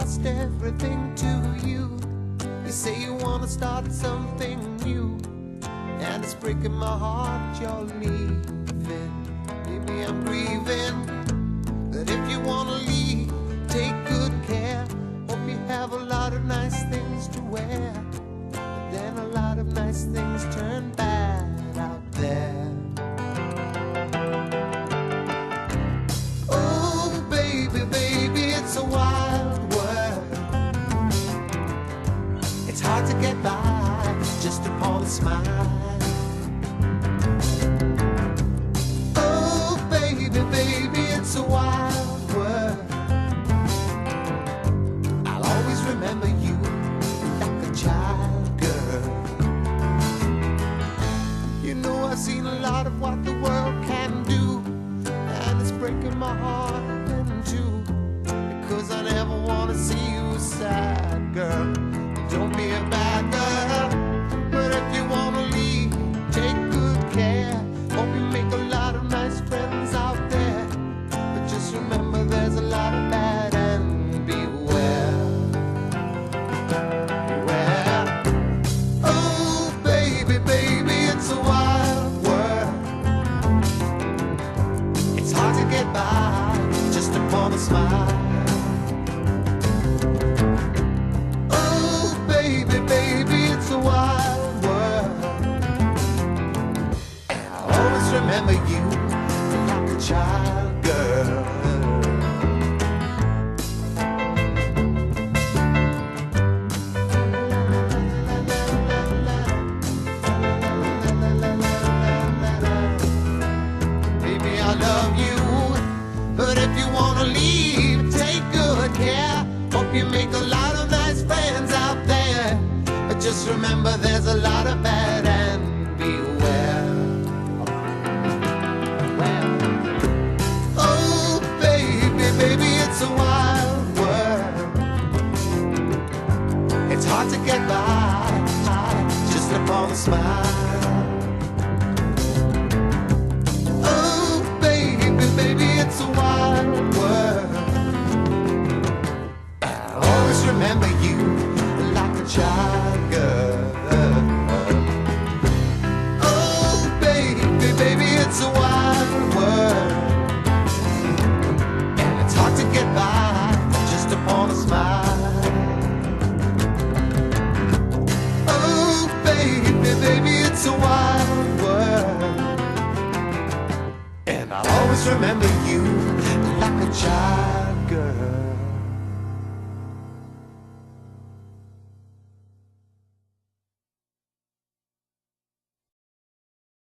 lost everything to you. You say you wanna start something new, and it's breaking my heart you're leaving. Maybe I'm grieving, but if you wanna leave, take good care. Hope you have a lot of nice things to wear, but then a lot of nice things turn bad out there. Oh baby, baby, it's a wild world. It's hard to get by just upon a smile. Oh baby, baby, it's a wild world. I'll always remember you like a child, girl. You know I've seen a lot of what the world can do, and it's breaking my heart in two, because I never want to see you sad, girl. Don't be a bad girl, but if you want to leave, take good care. Hope you make a lot of nice friends out there, but just remember there's a lot of bad, and beware. Beware. Oh baby, baby, it's a wild world. It's hard to get by just upon a smile. Oh baby, baby, it's a wild world, and I'll always remember you like a child, girl. Baby, I love you, but if you wanna leave, take good care. Hope you make a lot of nice friends out there, but just remember there's a lot of bad, and beware. Oh baby, baby, it's a wild world. It's hard to get by just upon a smile. Oh baby, baby, it's a wild world. I'll always remember you like a child, girl. Oh baby, baby, it's a wild world, and it's hard to get by just upon a smile. Oh baby, baby, it's a wild world, and I'll always remember you like a child, girl.